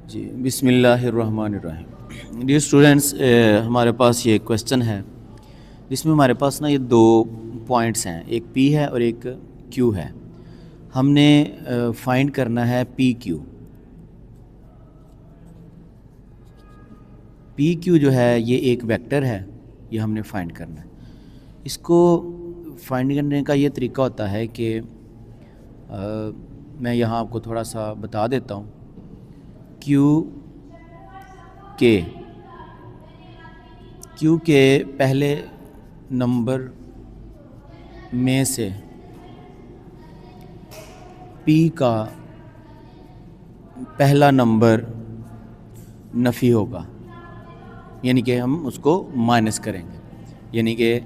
जी बिस्मिल्लाहिर्रहमानिर्रहीम। Dear students, हमारे पास ये क्वेश्चन है जिसमें हमारे पास ना ये दो पॉइंट्स हैं, एक पी है और एक क्यू है। हमने फाइंड करना है पी क्यू। पी क्यू जो है ये एक वेक्टर है, ये हमने फाइंड करना है। इसको फाइंड करने का ये तरीका होता है कि मैं यहाँ आपको थोड़ा सा बता देता हूँ। क्यू के पहले नंबर में से पी का पहला नंबर नफ़ी होगा, यानी कि हम उसको माइनस करेंगे। यानी कि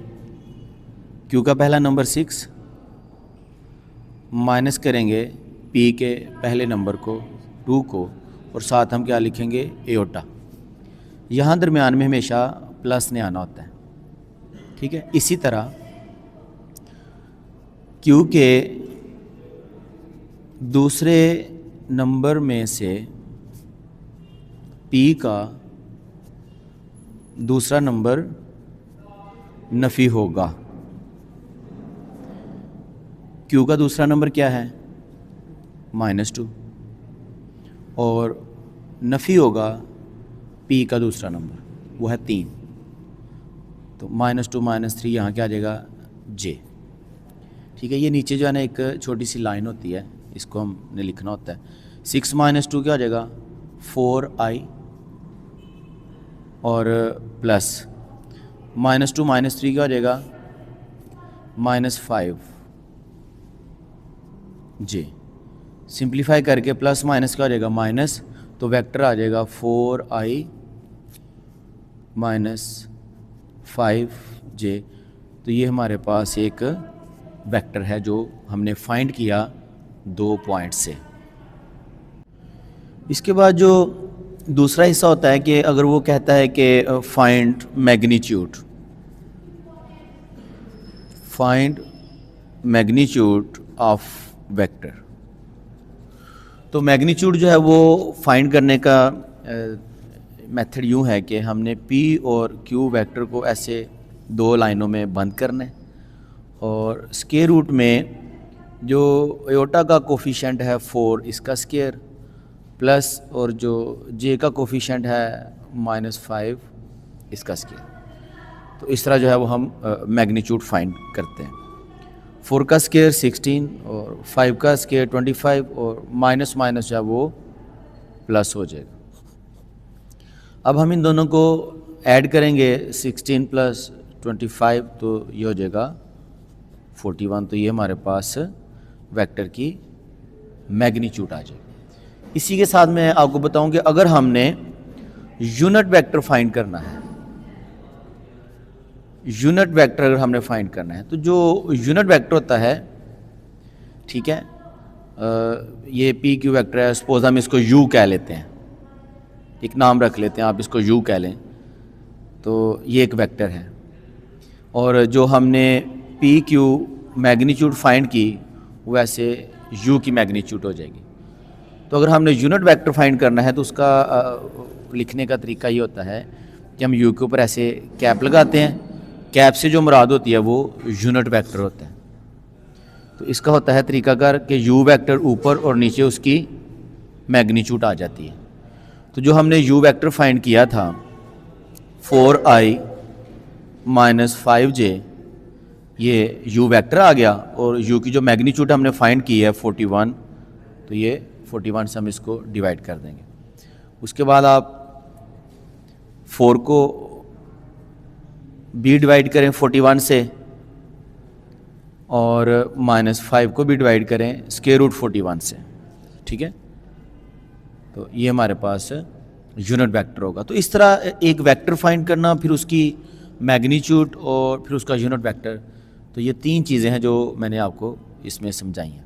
क्यू का पहला नंबर 6 माइनस करेंगे पी के पहले नंबर को 2 को, और साथ हम क्या लिखेंगे एओटा। यहाँ दरमियान में हमेशा प्लस ने आना होता है, ठीक है। इसी तरह क्यू के दूसरे नंबर में से पी का दूसरा नंबर नफ़ी होगा। क्यू का दूसरा नंबर क्या है? -2, और नफ़ी होगा पी का दूसरा नंबर, वो है 3। तो -2 -3 यहाँ क्या आ जाएगा जे, ठीक है। ये नीचे जो है ना एक छोटी सी लाइन होती है, इसको हमने लिखना होता है। 6 - 2 क्या हो जाएगा 4i, और प्लस -2 -3 क्या हो जाएगा -5 जे। सिंप्लीफाई करके प्लस माइनस क्या हो जाएगा माइनस, तो वेक्टर आ जाएगा 4i - 5j। तो ये हमारे पास एक वेक्टर है जो हमने फाइंड किया 2 पॉइंट से। इसके बाद जो दूसरा हिस्सा होता है कि अगर वो कहता है कि फाइंड मैग्नीट्यूड ऑफ वेक्टर, तो मैग्नीट्यूड जो है वो फाइंड करने का मेथड यूँ है कि हमने पी और क्यू वेक्टर को ऐसे 2 लाइनों में बंद करना है, और स्क्वायर रूट में जो एओटा का कोफिशिएंट है 4, इसका स्क्वायर, प्लस और जो जे का कोफिशिएंट है -5, इसका स्क्वायर। तो इस तरह जो है वो हम मैग्नीट्यूड फाइंड करते हैं। 4 का स्क्वायर 16 और 5 का स्क्वायर 25, और माइनस माइनस जो है वो प्लस हो जाएगा। अब हम इन दोनों को ऐड करेंगे, 16 + 25, तो ये हो जाएगा 41। तो ये हमारे पास वेक्टर की मैग्नीट्यूड आ जाएगी। इसी के साथ मैं आपको बताऊं कि अगर हमने यूनिट वेक्टर फाइंड करना है, यूनिट वेक्टर अगर हमने फाइंड करना है, तो जो यूनिट वेक्टर होता है, ठीक है, ये पी क्यू वेक्टर है, सपोज हम इसको यू कह लेते हैं, एक नाम रख लेते हैं, आप इसको यू कह लें, तो ये एक वेक्टर है। और जो हमने पी क्यू मैग्नीट्यूड फाइंड की, वैसे यू की मैग्नीट्यूड हो जाएगी। तो अगर हमने यूनिट वेक्टर फाइंड करना है तो उसका लिखने का तरीका ये होता है कि हम यू के ऊपर ऐसे कैप लगाते हैं। कैप से जो मुराद होती है वो यूनिट वेक्टर होता है। तो इसका होता है तरीकाकार कि यू वेक्टर ऊपर और नीचे उसकी मैग्नीट्यूड आ जाती है। तो जो हमने यू वेक्टर फाइंड किया था 4i - 5j, ये यू वेक्टर आ गया, और यू की जो मैग्नीट्यूड हमने फाइंड की है 41, तो ये 41 से हम इसको डिवाइड कर देंगे। उसके बाद आप 4 को भी डिवाइड करें 41 से, और -5 को भी डिवाइड करें स्क्वायर रूट 41 से, ठीक है। तो ये हमारे पास यूनिट वेक्टर होगा। तो इस तरह एक वेक्टर फाइंड करना, फिर उसकी मैग्नीट्यूड, और फिर उसका यूनिट वेक्टर, तो ये 3 चीज़ें हैं जो मैंने आपको इसमें समझाई हैं।